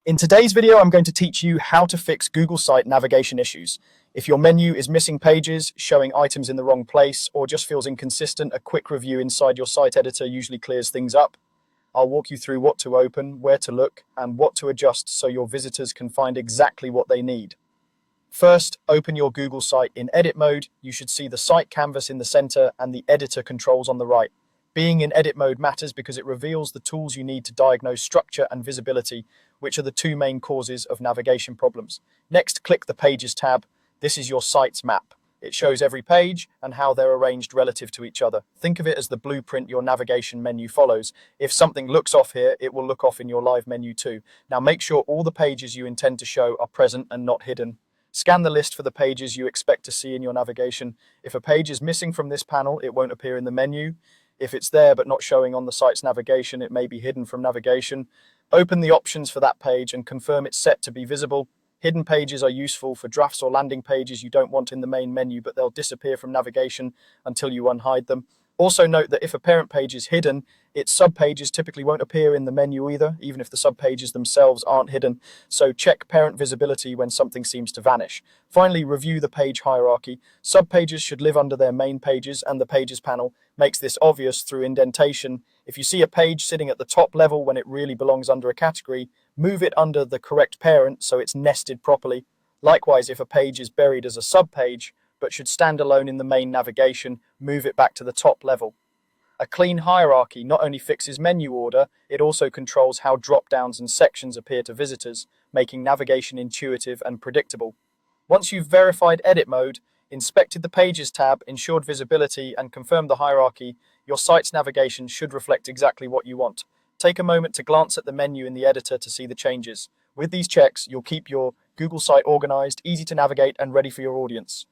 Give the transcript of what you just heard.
In today's video, I'm going to teach you how to fix Google Site navigation issues. If your menu is missing pages, showing items in the wrong place, or just feels inconsistent, a quick review inside your site editor usually clears things up. I'll walk you through what to open, where to look, and what to adjust so your visitors can find exactly what they need. First, open your Google site in edit mode. You should see the site canvas in the center and the editor controls on the right. Being in edit mode matters because it reveals the tools you need to diagnose structure and visibility, which are the two main causes of navigation problems. Next, click the Pages tab. This is your site's map. It shows every page and how they're arranged relative to each other. Think of it as the blueprint your navigation menu follows. If something looks off here, it will look off in your live menu too. Now make sure all the pages you intend to show are present and not hidden. Scan the list for the pages you expect to see in your navigation. If a page is missing from this panel, it won't appear in the menu. If it's there but not showing on the site's navigation, it may be hidden from navigation. Open the options for that page and confirm it's set to be visible. Hidden pages are useful for drafts or landing pages you don't want in the main menu, but they'll disappear from navigation until you unhide them. Also note that if a parent page is hidden, its subpages typically won't appear in the menu either, even if the subpages themselves aren't hidden. So check parent visibility when something seems to vanish. Finally, review the page hierarchy. Subpages should live under their main pages, and the Pages panel makes this obvious through indentation. If you see a page sitting at the top level when it really belongs under a category, move it under the correct parent so it's nested properly. Likewise, if a page is buried as a subpage, but should stand alone in the main navigation, move it back to the top level. A clean hierarchy not only fixes menu order, it also controls how drop-downs and sections appear to visitors, making navigation intuitive and predictable. Once you've verified edit mode, inspected the Pages tab, ensured visibility, and confirmed the hierarchy, your site's navigation should reflect exactly what you want. Take a moment to glance at the menu in the editor to see the changes. With these checks, you'll keep your Google site organized, easy to navigate, and ready for your audience.